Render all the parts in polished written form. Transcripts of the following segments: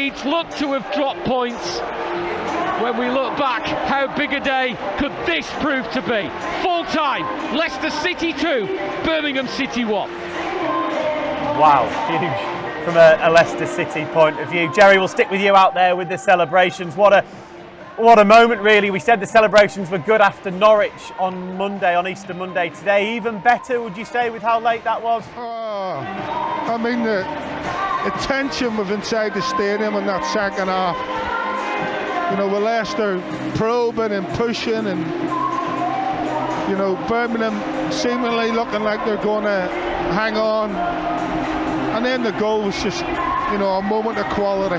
Leeds look to have dropped points. When we look back, how big a day could this prove to be? Full time, Leicester City 2, Birmingham City 1. Wow, huge from a Leicester City point of view. Jerry, we'll stick with you out there with the celebrations. What a moment, really. We said the celebrations were good after Norwich on Monday, on Easter Monday. Today, even better, would you say, with how late that was? I mean, the tension was inside the stadium in that second half. You know, with Leicester probing and pushing, and you know, Birmingham seemingly looking like they're going to hang on, and then the goal was just, you know, a moment of quality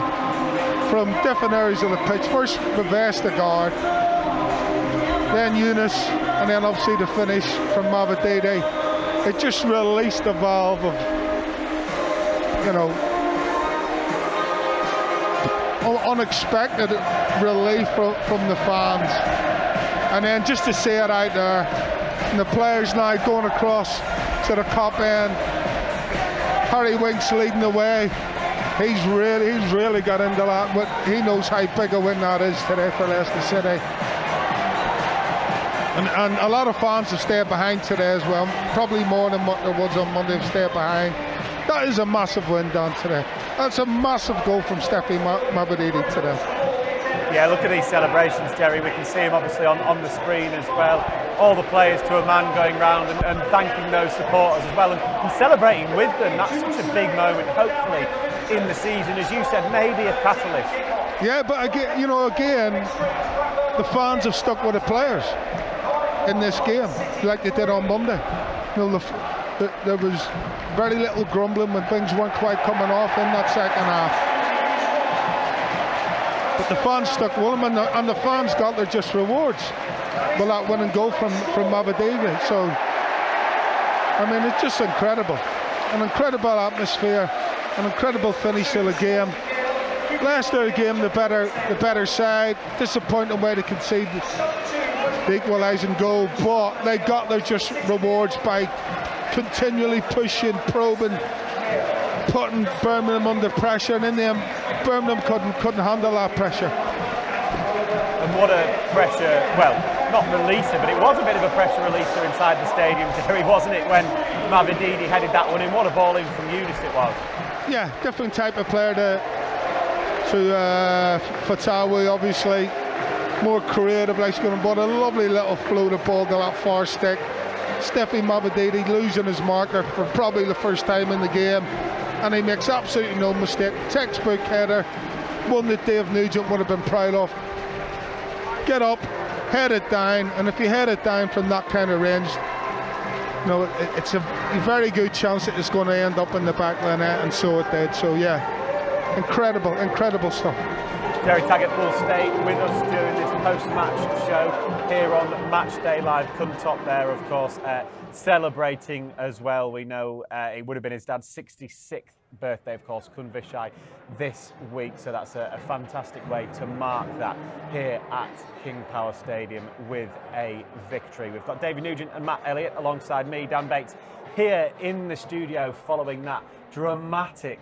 from different areas of the pitch. First the Vestergaard, then Eunice, and then obviously the finish from Mavididi. It just released the valve of, you know, unexpected relief from the fans, and then just to see it out there, and the players now going across to the top end. Harry Winks leading the way. He's really got into that, but he knows how big a win that is today for Leicester City. And a lot of fans have stayed behind today as well, probably more than what there was on Monday. Have stayed behind. That is a massive win done today. That's a massive goal from Steffi Mavididi today. Yeah, look at these celebrations, Jerry. We can see them obviously on the screen as well. All the players to a man going round and thanking those supporters as well, and celebrating with them. That's such a big moment, hopefully, in the season. As you said, maybe a catalyst. Yeah, but again, you know, the fans have stuck with the players in this game, like they did on Monday. You know, there was very little grumbling when things weren't quite coming off in that second half. But the fans stuck with them, and the fans got their just rewards with that winning goal from Mavididi. So, I mean, it's just incredible. An incredible atmosphere, an incredible finish to the game. Leicester again the better side. Disappointing way to concede the equalising goal, but they got their just rewards by continually pushing, probing, putting Birmingham under pressure, and in the end, Birmingham couldn't handle that pressure. And what a pressure, well, not releaser, but it was a bit of a pressure releaser inside the stadium, Jerry, wasn't it, when Mavididi headed that one in? What a ball in from Eunice it was. Yeah, different type of player to Fatawi, obviously. More creative, like going, but a lovely little floated ball to that far stick. Steffi Mavididi losing his marker for probably the first time in the game, and he makes absolutely no mistake. Textbook header, one that Dave Nugent would have been proud of. Get up, head it down, and if you head it down from that kind of range, you know, it's a very good chance that it's going to end up in the back of the net, and so it did. So yeah, incredible stuff. Jerry Taggart will stay with us during this post-match show here on Matchday Live. Cuntop there, of course, celebrating as well. We know it would have been his dad's 66th birthday, of course, Kunvishai, this week. So that's a fantastic way to mark that here at King Power Stadium with a victory. We've got David Nugent and Matt Elliott alongside me, Dan Bates, here in the studio following that dramatic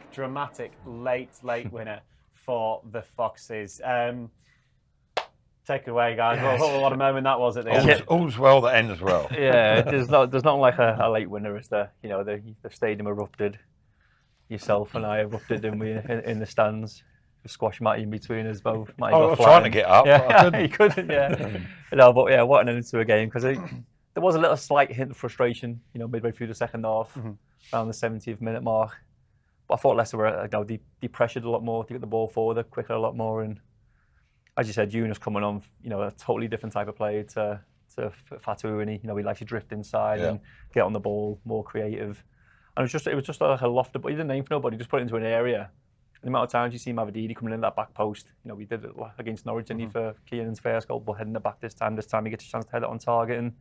late winner for the Foxes. Take it away, guys. Yes. What a moment that was at the end. All's well that ends well. Yeah, there's not like a late winner, is there? You know, the stadium erupted. Yourself and I erupted, and we in the stands. The squash matty in between us both. I was trying to get up. Yeah, he couldn't. Yeah, no, but yeah, what an end to a game, because there was a little slight hint of frustration, you know, midway through the second half, around the 70th minute mark. But I thought Leicester were, they pressured a lot more to get the ball forward quicker a lot more, and as you said, Eunice coming on, you know, a totally different type of player to Fatu, and he likes to drift inside and get on the ball, more creative. And it was just like a lofted, but he didn't aim for nobody, just put it into an area. The amount of times you see Mavididi coming in that back post, you know, we did it against Norwich, didn't he, for Kieran's first goal, but heading the back this time he gets a chance to head it on target and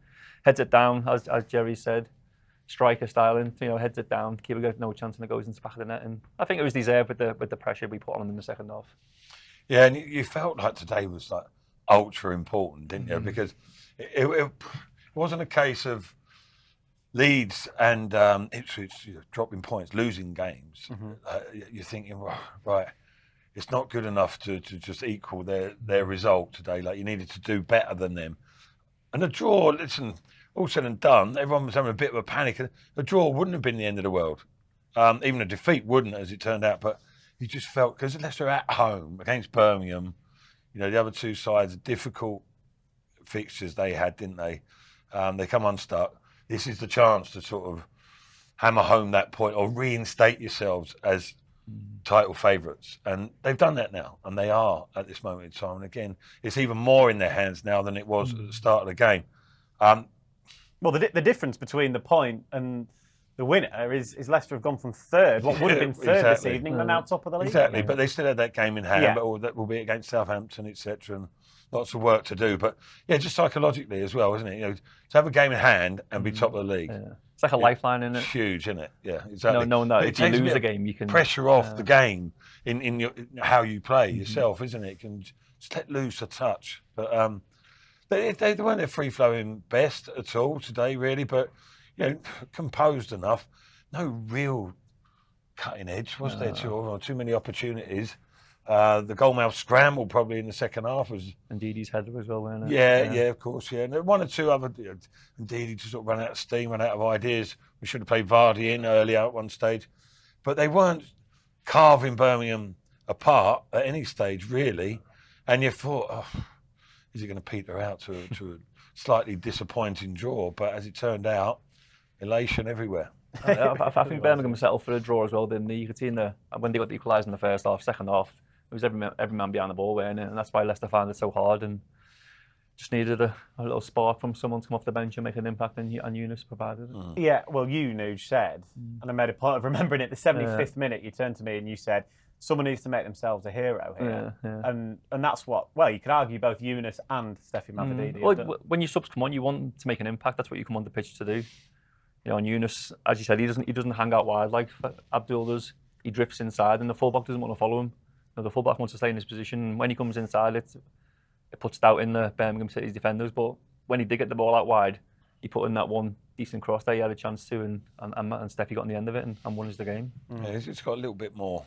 heads it down, as Jerry said, striker styling, you know, heads it down, keeper got no chance and it goes into the back of the net. And I think it was deserved with the pressure we put on him in the second half. Yeah, and you felt like today was like ultra important, didn't you? Because it wasn't a case of Leeds and Ipswich dropping points, losing games. You're thinking, right, it's not good enough to just equal their result today. Like, you needed to do better than them. And a draw, listen, all said and done, everyone was having a bit of a panic. A draw wouldn't have been the end of the world. Even a defeat wouldn't, as it turned out. But you just felt, because Leicester at home against Birmingham, you know, the other two sides, difficult fixtures they had, didn't they? They come unstuck. This is the chance to sort of hammer home that point or reinstate yourselves as title favourites. And they've done that now, and they are at this moment in time. And again, it's even more in their hands now than it was at the start of the game. Well, the difference between the point and the winner is Leicester have gone from third, what would have been third this evening, and now top of the league. Exactly, but they still had that game in hand, but that will be against Southampton, etc. And lots of work to do. But yeah, just psychologically as well, isn't it? You know, to have a game in hand and be top of the league. Yeah. It's like a lifeline, isn't it? It's huge, isn't it? Yeah, exactly. No, if you lose a game, you can pressure off the game in how you play yourself, isn't it? You can just let loose a touch. But they weren't their free-flowing best at all today, really. But you know, composed enough. No real cutting edge, was there? Too many opportunities. The goalmouth scramble probably in the second half was. And Didi's header as well, wasn't it? Yeah, of course, yeah. And one or two other, and Didi just sort of ran out of steam, ran out of ideas. We should have played Vardy in earlier at one stage. But they weren't carving Birmingham apart at any stage, really. And you thought, is it going to peter out to a slightly disappointing draw? But as it turned out, elation everywhere. I think Birmingham settled for a draw as well, didn't they? You could see when they got the equaliser in the first half, second half, it was every man behind the ball, weren't it? And that's why Leicester found it so hard and just needed a little spark from someone to come off the bench and make an impact, and Yunus provided it. Yeah, well, Nuge said, and I made a point of remembering it, the 75th minute, you turned to me and you said, someone needs to make themselves a hero here. And that's what, well, you could argue both Yunus and Steffi Mavididi. Well, when your subs come on, you want to make an impact. That's what you come on the pitch to do. You know, and Yunus, as you said, he doesn't hang out wide like Abdul does. He drifts inside, and the fullback doesn't want to follow him. You know, the fullback wants to stay in his position. When he comes inside, it puts doubt in the Birmingham City's defenders. But when he did get the ball out wide, he put in that one decent cross that he had a chance to, and Steffi got on the end of it and won us the game. Yeah, it's got a little bit more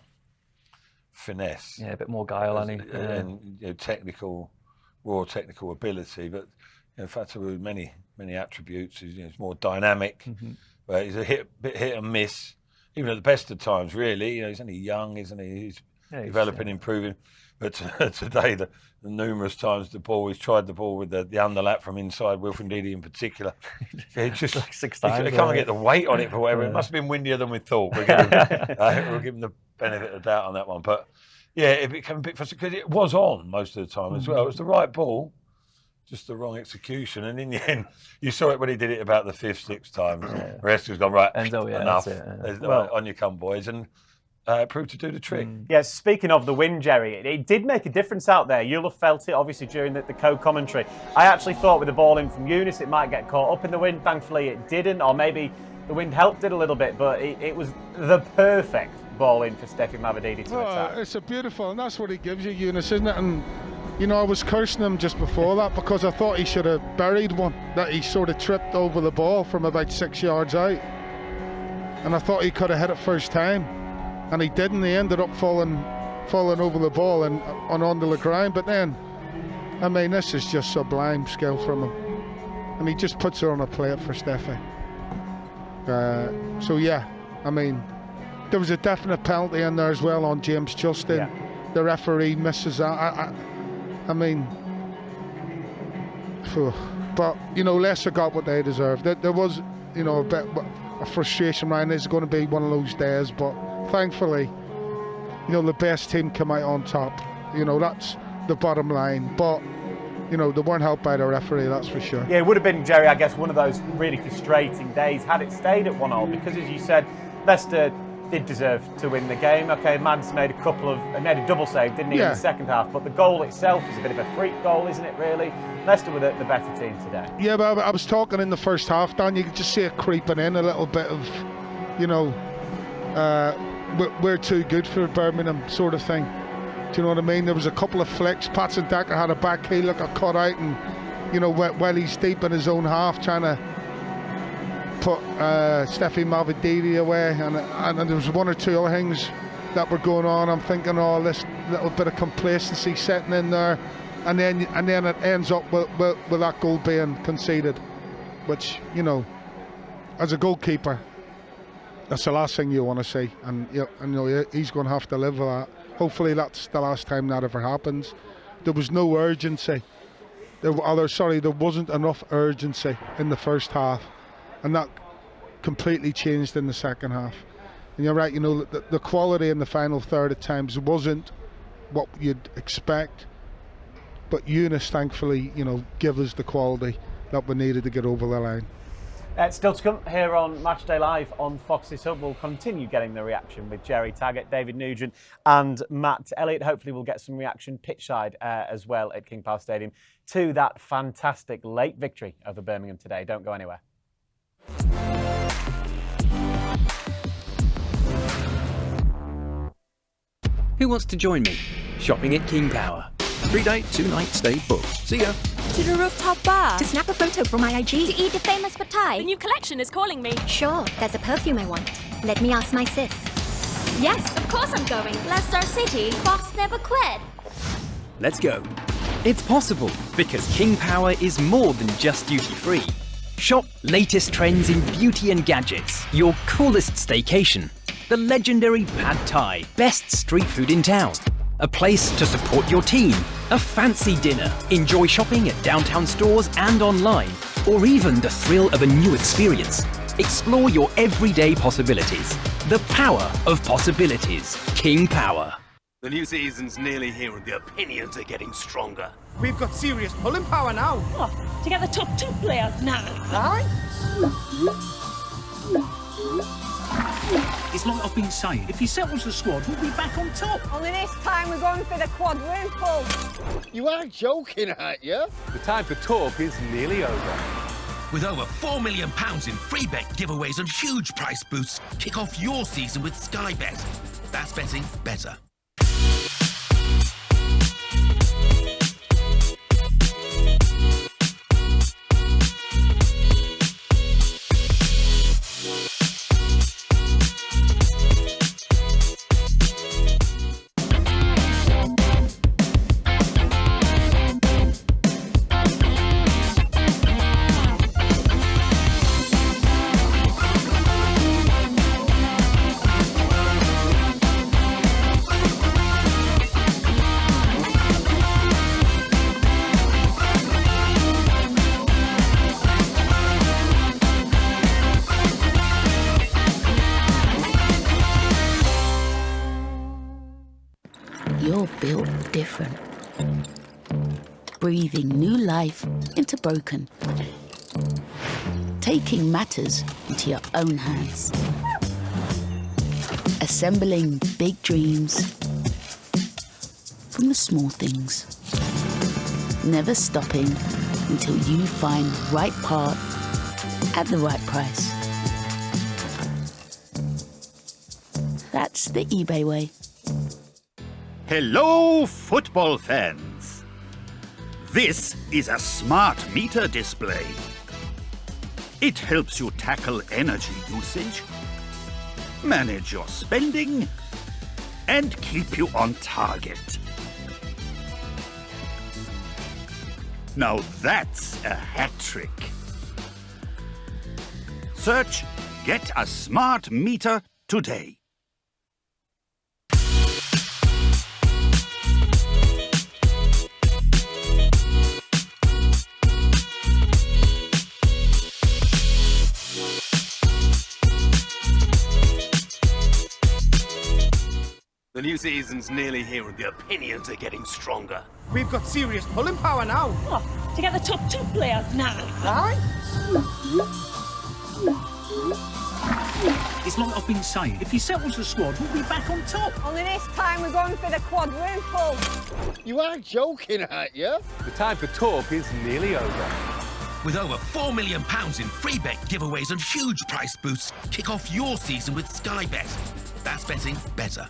finesse. Yeah, a bit more guile, and raw technical ability, but. In fact, with many attributes, he's more dynamic. But he's a bit hit and miss, even at the best of times. Really, you know, he's only young, isn't he? He's developing, improving. But today, the numerous times he's tried the ball with the underlap from inside, Wilfred Ndidi in particular. He just like 6 times. He can't get the weight on it for whatever. It must have been windier than we thought. We'll give him the benefit of the doubt on that one. But yeah, it became a bit frustrating because it was on most of the time as well. It was the right ball. Just the wrong execution, and in the end, you saw it when he did it about the 5th, 6th time. The rest was gone right. Enough. Well, on you come, boys, and it proved to do the trick. Yeah. Speaking of the win, Jerry, it did make a difference out there. You'll have felt it, obviously, during the co-commentary. I actually thought with the ball in from Yunus, it might get caught up in the wind. Thankfully, it didn't, or maybe the wind helped it a little bit. But it was the perfect ball in for Steffi Mavididi to attack. It's a beautiful, and that's what he gives you, Yunus, isn't it? And you know, I was cursing him just before that because I thought he should have buried one, that he sort of tripped over the ball from about 6 yards out. And I thought he could have hit it first time. And he didn't. He ended up falling over the ball and onto the ground. But then, I mean, this is just sublime skill from him. And he just puts it on a plate for Steffi. So, yeah, I mean, there was a definite penalty in there as well on James Justin. Yeah. The referee misses that. I mean, but, you know, Leicester got what they deserved. There was, you know, a bit of frustration around. It's going to be one of those days, but thankfully, you know, the best team came out on top. You know, that's the bottom line. But, you know, they weren't helped by the referee, that's for sure. Yeah, it would have been, Jerry, I guess, one of those really frustrating days had it stayed at 1-1, because, as you said, Leicester did deserve to win the game. Okay, Mads made a double save, didn't he, in the second half, but the goal itself is a bit of a freak goal, isn't it, really? Leicester were the better team today. Yeah, but I was talking in the first half, Dan, you could just see it creeping in a little bit of, you know, we're too good for Birmingham sort of thing. Do you know what I mean? There was a couple of flicks. Patson Decker had a back heel, look, a cut out, and, you know, while he's deep in his own half trying to put Steffi Mavididi away, and there was one or two other things that were going on, I'm thinking, oh, this little bit of complacency setting in there, and then it ends up with that goal being conceded, which, you know, as a goalkeeper, that's the last thing you want to see, and you know, he's going to have to live with that. Hopefully that's the last time that ever happens. There was no urgency. There wasn't enough urgency in the first half, and that completely changed in the second half. And you're right, you know, the quality in the final third at times wasn't what you'd expect, but Eunice, thankfully, you know, gave us the quality that we needed to get over the line. Still to come here on Matchday Live on Fox's Hub. We'll continue getting the reaction with Jerry Taggart, David Nugent and Matt Elliott. Hopefully we'll get some reaction pitchside as well at King Power Stadium to that fantastic late victory over Birmingham today. Don't go anywhere. Who wants to join me? Shopping at King Power. 3-day, 2-night stay booked. See ya. To the rooftop bar. To snap a photo for my IG. To eat the famous pad thai. The new collection is calling me. Sure, there's a perfume I want. Let me ask my sis. Yes, of course I'm going. Leicester City, Fox never quit. Let's go. It's possible because King Power is more than just duty-free. Shop latest trends in beauty and gadgets. Your coolest staycation. The legendary pad thai. Best street food in town. A place to support your team, a fancy dinner, enjoy shopping at downtown stores and online, or even the thrill of a new experience. Explore your everyday possibilities. The power of possibilities. King Power. The new season's nearly here and the opinions are getting stronger. We've got serious pulling power now. What? To get the top 2 players now. Aye? It's like I've been saying, if he settles the squad, we'll be back on top. Only this time we're going for the quadruple. You are joking, aren't you? The time for talk is nearly over. With over £4 million in free bet giveaways and huge price boosts, kick off your season with Sky Bet. That's betting better. You're built different. Breathing new life into broken. Taking matters into your own hands. Assembling big dreams from the small things. Never stopping until you find the right part at the right price. That's the eBay way. Hello, football fans. This is a smart meter display. It helps you tackle energy usage, manage your spending, and keep you on target. Now that's a hat trick. Search Get a Smart Meter today. The new season's nearly here and the opinions are getting stronger. We've got serious pulling power now. What? To get the top 2 players now. Aye? It's like I've been saying, if he settles the squad, we'll be back on top. Only this time we're going for the quadruple. You are joking, aren't you? The time for talk is nearly over. With over £4 million in free bet giveaways and huge price boosts, kick off your season with Sky Bet. That's betting better.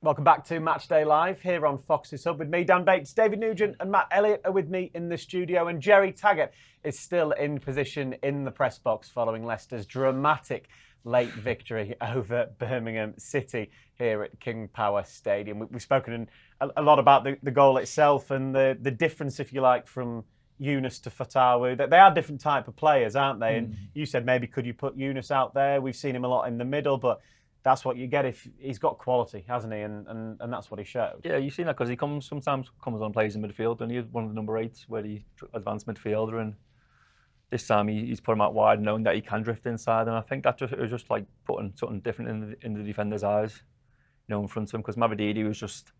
Welcome back to Matchday Live here on Fox's Hub with me, Dan Bates. David Nugent and Matt Elliott are with me in the studio, and Jerry Taggart is still in position in the press box following Leicester's dramatic late victory over Birmingham City here at King Power Stadium. We've spoken a lot about the goal itself and the difference, if you like, from Yunus to Fatawu. They are different type of players, aren't they? And you said maybe could you put Yunus out there? We've seen him a lot in the middle, but that's what you get if he's got quality, hasn't he? And that's what he showed. Yeah, you've seen that because he sometimes comes on plays in midfield, and he's one of the number 8s where he advanced midfielder, and this time he's put him out wide, knowing that he can drift inside, and I think that it was just like putting something different in the defender's eyes, in front of him, because Mavididi was just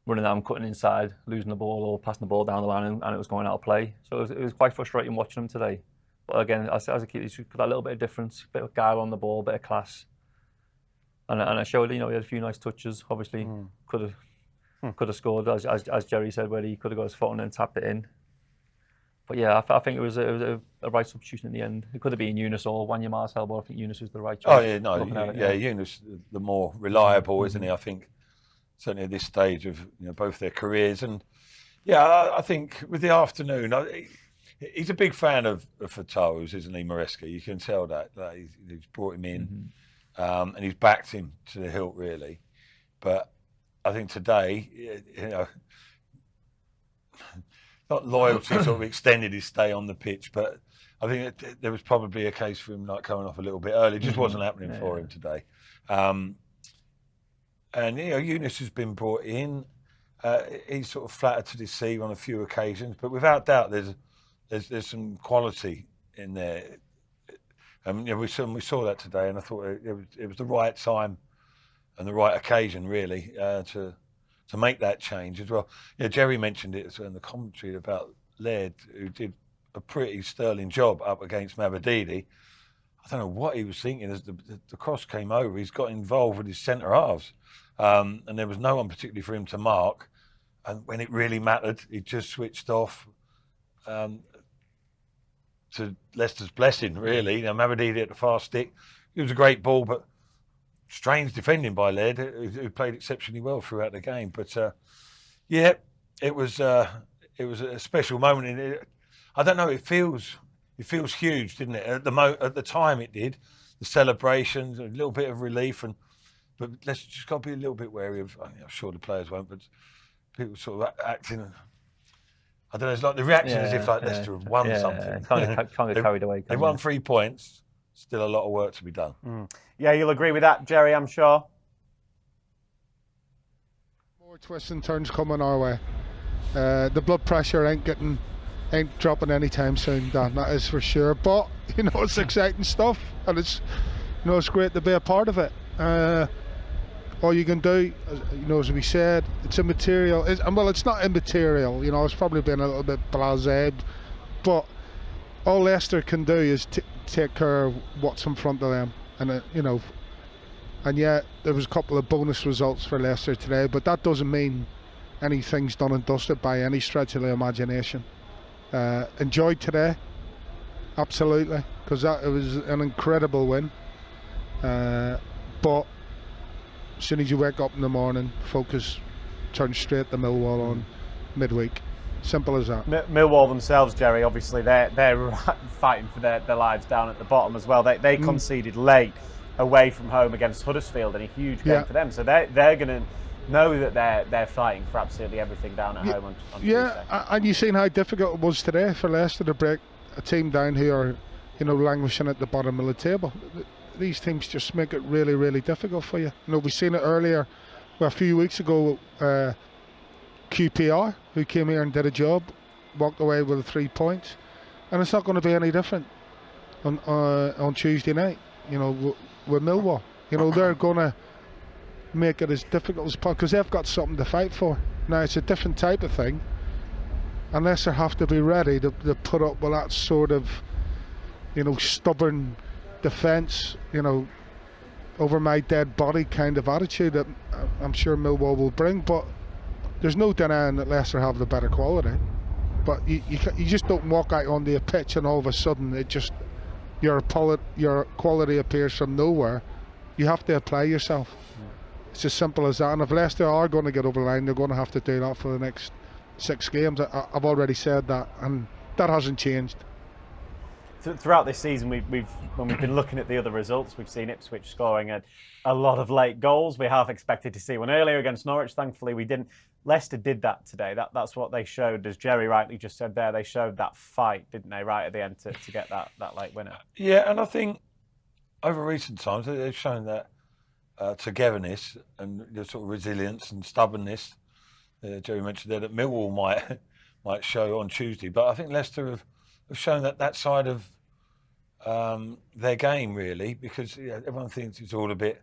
running out and cutting inside, losing the ball or passing the ball down the line, and it was going out of play. So it was quite frustrating watching him today. But again, as a kid, he's got that little bit of difference, a bit of guile on the ball, a bit of class. And I showed, he had a few nice touches. Obviously, could have scored, as Jerry said, where he could have got his foot on and tapped it in. But yeah, I think it was a right substitution in the end. It could have been Yunus or Wanya Marcel, but I think Yunus was the right choice. Oh yeah, no, Yunus, the more reliable, isn't he? I think certainly at this stage of both their careers, and yeah, I think with the afternoon, he's a big fan of Fatah's, isn't he, Maresca? You can tell that he's brought him in. And he's backed him to the hilt, really. But I think today, not loyalty sort of extended his stay on the pitch, but I think there was probably a case for him like coming off a little bit early. It just wasn't happening for him today. And Yunus has been brought in. He's sort of flattered to deceive on a few occasions, but without doubt, there's some quality in there. We saw that today, and I thought it was the right time and the right occasion, really, to make that change as well. Jerry mentioned it in the commentary about Laird, who did a pretty sterling job up against Mavididi. I don't know what he was thinking as the cross came over. He's got involved with his centre halves, and there was no one particularly for him to mark. And when it really mattered, he just switched off. To Leicester's blessing, really. Mavididi at the far stick. It was a great ball, but strange defending by Laird, who played exceptionally well throughout the game. But it was a special moment. I don't know. It feels huge, didn't it? At the time, it did. The celebrations, a little bit of relief, but let's just got to be a little bit wary of. I'm sure the players won't, but people sort of acting. I don't know, it's like the reaction as if Leicester have won something. Can't get carried away. They won 3 points, still a lot of work to be done. Yeah, you'll agree with that, Jerry, I'm sure. More twists and turns coming our way. The blood pressure ain't dropping anytime soon, Dan, that is for sure. But, it's exciting stuff, and it's great to be a part of it. All you can do, as we said, it's immaterial. It's not immaterial. It's probably been a little bit blasé, but all Leicester can do is take care of what's in front of them. And and yet there was a couple of bonus results for Leicester today, but that doesn't mean anything's done and dusted by any stretch of the imagination. Enjoyed today, absolutely, because it was an incredible win. But as soon as you wake up in the morning, focus turns straight to Millwall on midweek. Simple as that. Millwall themselves, Jerry, obviously they're fighting for their lives down at the bottom as well. They conceded late away from home against Huddersfield in a huge game for them. So they're going to know that they're fighting for absolutely everything down at home on Tuesday. And you've seen how difficult it was today for Leicester to break a team down who are, languishing at the bottom of the table. These teams just make it really, really difficult for you. We've seen it earlier, a few weeks ago, QPR, who came here and did a job, walked away with 3 points, and it's not going to be any different on Tuesday night. With Millwall, they're going to make it as difficult as possible because they've got something to fight for. Now it's a different type of thing, and Leicester have to be ready to put up with that sort of, stubborn defence, over my dead body kind of attitude that I'm sure Millwall will bring. But there's no denying that Leicester have the better quality. But you just don't walk out onto a pitch and all of a sudden your quality appears from nowhere. You have to apply yourself. It's as simple as that. And if Leicester are going to get over the line, they're going to have to do that for the next 6 games. I've already said that, and that hasn't changed. Throughout this season, when we've been looking at the other results, we've seen Ipswich scoring a lot of late goals. We half expected to see one earlier against Norwich. Thankfully, we didn't. Leicester did that today. That's what they showed, as Jerry rightly just said there. They showed that fight, didn't they, right at the end to get that late winner. Yeah, and I think over recent times they've shown that togetherness and sort of resilience and stubbornness. Jerry mentioned there that Millwall might show on Tuesday, but I think Leicester have shown that side of their game, really, because everyone thinks it's all a bit.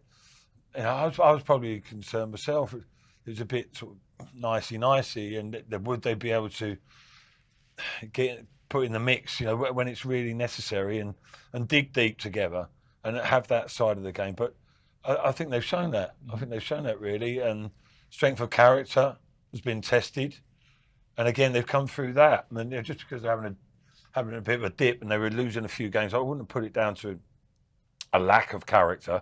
I was probably concerned myself. It was a bit sort of nicey, and would they be able to get put in the mix, when it's really necessary, and dig deep together and have that side of the game. But I think they've shown that. I think they've shown that, really, and strength of character has been tested, and again they've come through that. And just because they're having a bit of a dip and they were losing a few games, I wouldn't put it down to a lack of character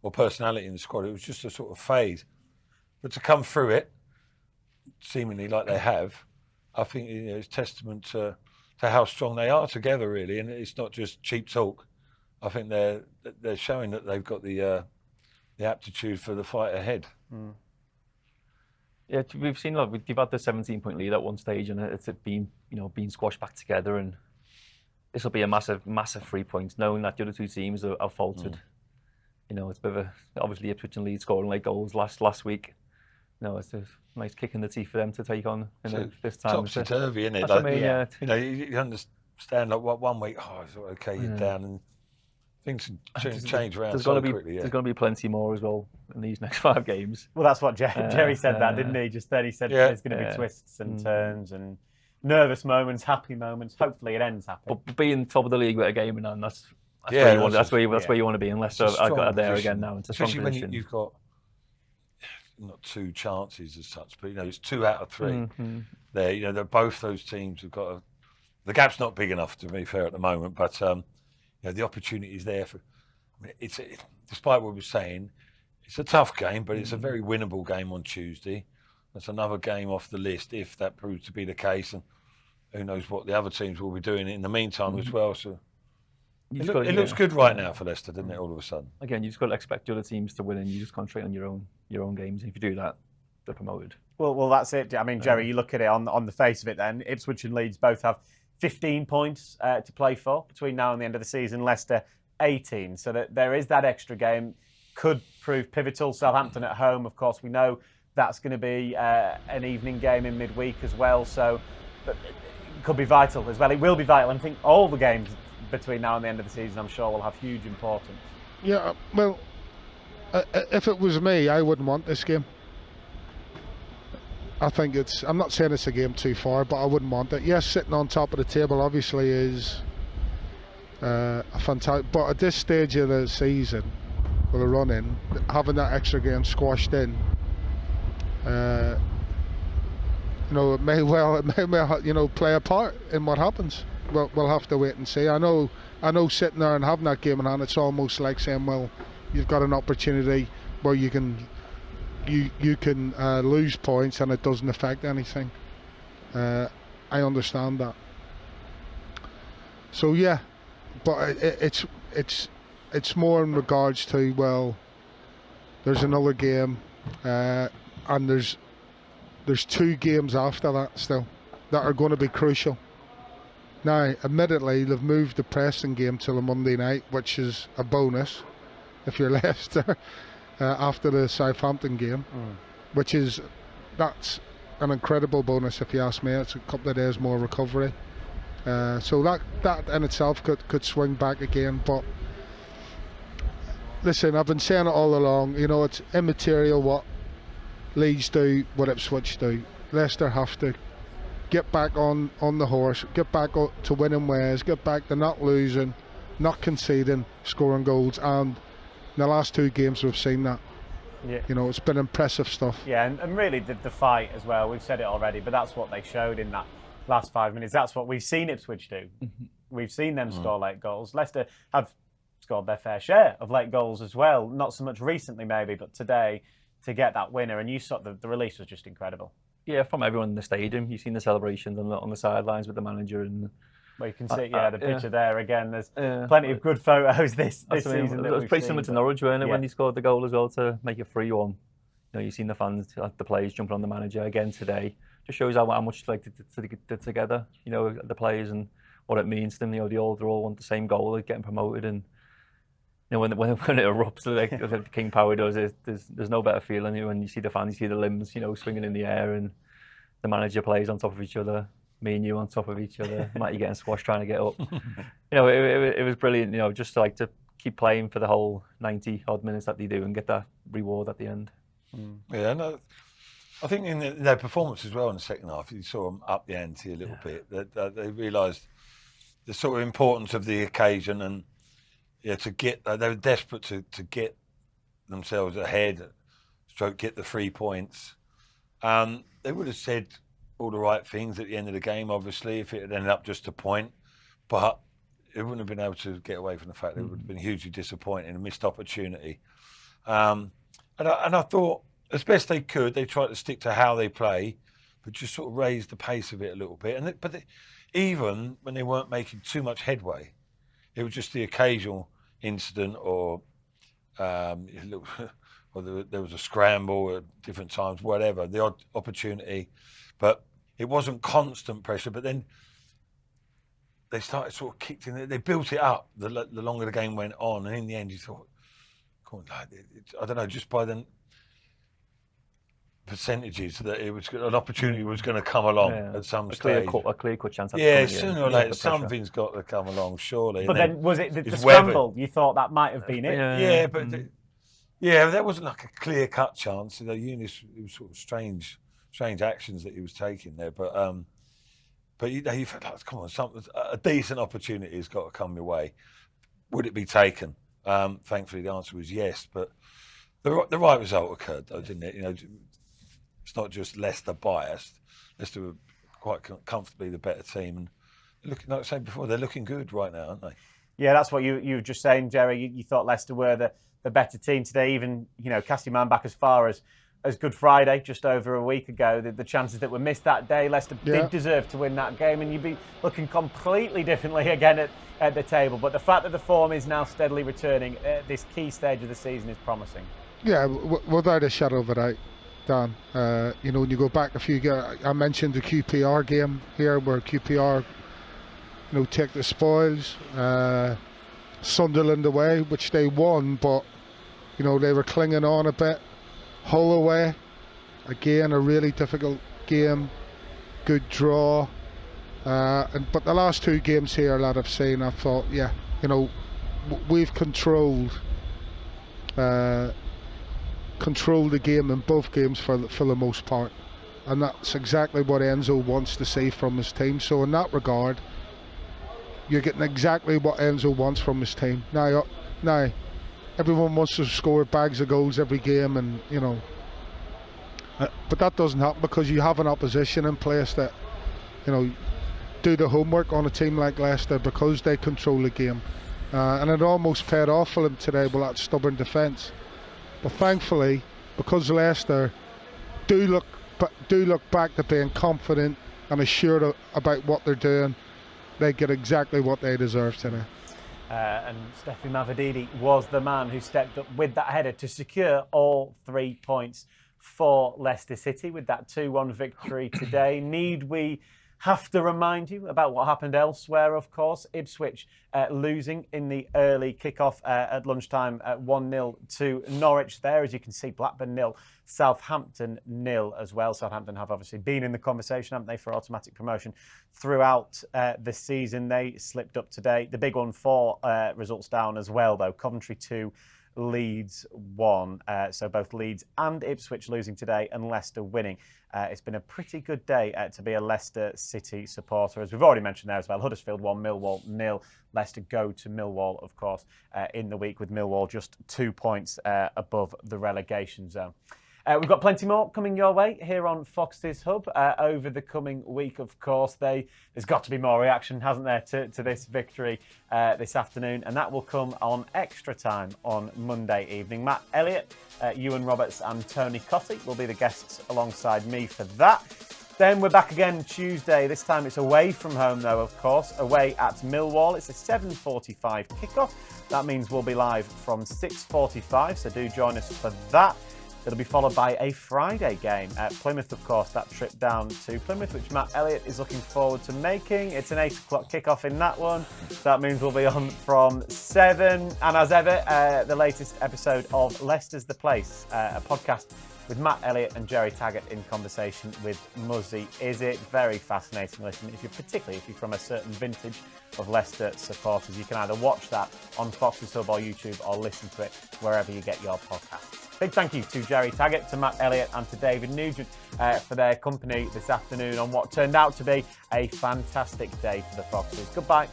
or personality in the squad. It was just a sort of fade. But to come through it, seemingly like they have, I think it's testament to how strong they are together, really. And it's not just cheap talk. I think they're showing that they've got the aptitude for the fight ahead. Mm. Yeah, we've seen they've had the 17-point lead at one stage, and it's been squashed back together, and this will be a massive 3 points, knowing that the other two teams are faltered. It's a bit of obviously Ipswich and Leeds scoring late goals last week. It's a nice kick in the teeth for them to take on this time. Topsy-turvy, isn't it? You understand, like, what 1 week, it's okay, you're down, and things change around quickly. There's going to be plenty more as well in these next 5 games. Well, that's what Jerry said, didn't he? Just then he said there's going to be twists and turns and nervous moments, happy moments. Hopefully, it ends happy. But being top of the league with a game, and that's where you want to be. Unless I got there again now, it's a strong position. Especially when you've got not 2 chances as such, but it's 2 out of 3. Mm-hmm. There, both those teams have got the gap's not big enough, to be fair, at the moment, but the opportunity is there for. Despite what we're saying, it's a tough game, but it's a very winnable game on Tuesday. That's another game off the list if that proves to be the case, and who knows what the other teams will be doing in the meantime as well. So it looks good right now for Leicester, doesn't it? All of a sudden. Again, you just got to expect the other teams to win, and you just concentrate on your own games. And if you do that, they're promoted. Well, that's it. I mean, Jerry, you look at it on the face of it. Then Ipswich and Leeds both have 15 points to play for between now and the end of the season. Leicester 18. So that there is that extra game. Could prove pivotal. Southampton at home, of course, we know that's going to be an evening game in midweek as well. So it could be vital as well. It will be vital. And I think all the games between now and the end of the season, I'm sure, will have huge importance. Yeah, well, if it was me, I wouldn't want this game. I think I'm not saying it's a game too far, but I wouldn't want it. Yes, sitting on top of the table obviously is a fantastic, but at this stage of the season, with a run in, having that extra game squashed in, it may well play a part in what happens. We'll have to wait and see. I know sitting there and having that game in hand, it's almost like saying, well, you've got an opportunity where you can lose points and it doesn't affect anything. I understand that. So yeah, but it's more in regards to, well, there's another game, and there's 2 games after that still that are going to be crucial. Now, admittedly, they've moved the Preston game till a Monday night, which is a bonus if you're Leicester, after the Southampton game, that's an incredible bonus if you ask me. It's a couple of days more recovery. So that in itself could swing back again. But listen, I've been saying it all along, it's immaterial what Leeds do, what Ipswich do. Leicester have to get back on the horse, get back to winning ways, get back to not losing, not conceding, scoring goals, and in the last 2 games we've seen that. Yeah. It's been impressive stuff. Yeah, and really the fight as well, we've said it already, but that's what they showed in that last 5 minutes. That's what we've seen Ipswich do. We've seen them score late goals. Leicester have scored their fair share of late goals as well, not so much recently maybe, but today to get that winner. And you saw the release was just incredible. Yeah, from everyone in the stadium. You've seen the celebrations on the sidelines with the manager and. Well, you can see, the picture there again. There's plenty of good photos this season. It was pretty similar to Norwich, weren't it, when he scored the goal as well to make it 3-1. You know, you've seen the fans, the players jumping on the manager again today. Just shows how much like they're together. You know, the players and what it means to them. You know, they all want the same goal, like getting promoted, and you know when it erupts like King Power does, there's no better feeling. You know, when you see the fans, you see the limbs, you know, swinging in the air, and the manager plays on top of each other. Me and you on top of each other, Matty getting squashed trying to get up. You know, it was brilliant. You know, just to keep playing for the whole 90 odd minutes that they do and get that reward at the end. Yeah, no, I think in their performance as well in the second half, you saw them up the ante a little bit. That they realised the sort of importance of the occasion, and to get they were desperate to get themselves ahead, get the 3 points. They would have said all the right things at the end of the game, obviously, if it had ended up just a point, but it wouldn't have been able to get away from the fact that it would have been hugely disappointing, a missed opportunity. And I thought, as best they could, they tried to stick to how they play, but just sort of raise the pace of it a little bit. Even when they weren't making too much headway, it was just the occasional incident or there was a scramble at different times, whatever, the odd opportunity. But it wasn't constant pressure, but then they started sort of kicked in. They built it up the longer the game went on, and in the end, you thought, I don't know, just by the percentages that an opportunity was going to come along at some stage. A clear-cut chance. Sooner or later, something's got to come along, surely. But then was it the scramble? You thought that might have been it? That wasn't like a clear-cut chance. You know, it was sort of strange actions that he was taking there, but you felt like, come on, a decent opportunity has got to come your way. Would it be taken? Thankfully, the answer was yes, but the right result occurred, though, didn't it? You know, it's not just Leicester biased. Leicester were quite comfortably the better team, and looking, like I said before, they're looking good right now, aren't they? Yeah, that's what you were just saying, Jerry. You thought Leicester were the better team today. Even cast your mind back as far as Good Friday, just over a week ago, the chances that were missed that day, Leicester did deserve to win that game, and you'd be looking completely differently again at the table. But the fact that the form is now steadily returning at this key stage of the season is promising. Yeah, without a shadow of a doubt, Dan. When you go back a few games, I mentioned the QPR game here, where QPR, take the spoils. Sunderland away, which they won, but they were clinging on a bit. Hull away, again a really difficult game, good draw, but the last two games here that I've seen, I thought, we've controlled the game in both games for the most part, and that's exactly what Enzo wants to see from his team. So in that regard, you're getting exactly what Enzo wants from his team. Now, everyone wants to score bags of goals every game, and but that doesn't happen because you have an opposition in place that do the homework on a team like Leicester, because they control the game, and it almost paid off for them today with that stubborn defence. But thankfully, because Leicester do look back to being confident and assured about what they're doing, they get exactly what they deserve today. And Steffi Mavididi was the man who stepped up with that header to secure all 3 points for Leicester City with that 2-1 victory today. Need we have to remind you about what happened elsewhere, of course? Ipswich losing in the early kickoff at lunchtime at 1-0 to Norwich there. As you can see, Blackburn 0, Southampton 0 as well. Southampton have obviously been in the conversation, haven't they, for automatic promotion throughout the season. They slipped up today. The big one for results down as well, though. Coventry 2, Leeds 1. So both Leeds and Ipswich losing today, and Leicester winning. It's been a pretty good day to be a Leicester City supporter. As we've already mentioned there as well, Huddersfield 1, Millwall 0. Leicester go to Millwall, of course, in the week, with Millwall just 2 points above the relegation zone. We've got plenty more coming your way here on Fox's Hub over the coming week, of course. There's got to be more reaction, hasn't there, to this victory this afternoon, and that will come on Extra Time on Monday evening. Matt Elliott, Ewan Roberts and Tony Cotty will be the guests alongside me for that. Then we're back again Tuesday. This time it's away from home, though, of course, away at Millwall. It's a 7:45 kickoff. That means we'll be live from 6:45, so do join us for that. It'll be followed by a Friday game at Plymouth, of course, that trip down to Plymouth, which Matt Elliott is looking forward to making. It's an 8 o'clock kickoff in that one. That means we'll be on from 7. And as ever, the latest episode of Leicester's the Place, a podcast with Matt Elliott and Jerry Taggart in conversation with Muzzy Izzet. Very fascinating listen, particularly if you're from a certain vintage of Leicester supporters. You can either watch that on Fox's Hub or YouTube or listen to it wherever you get your podcasts. Big thank you to Jerry Taggart, to Matt Elliott and to David Nugent for their company this afternoon on what turned out to be a fantastic day for the Foxes. Goodbye.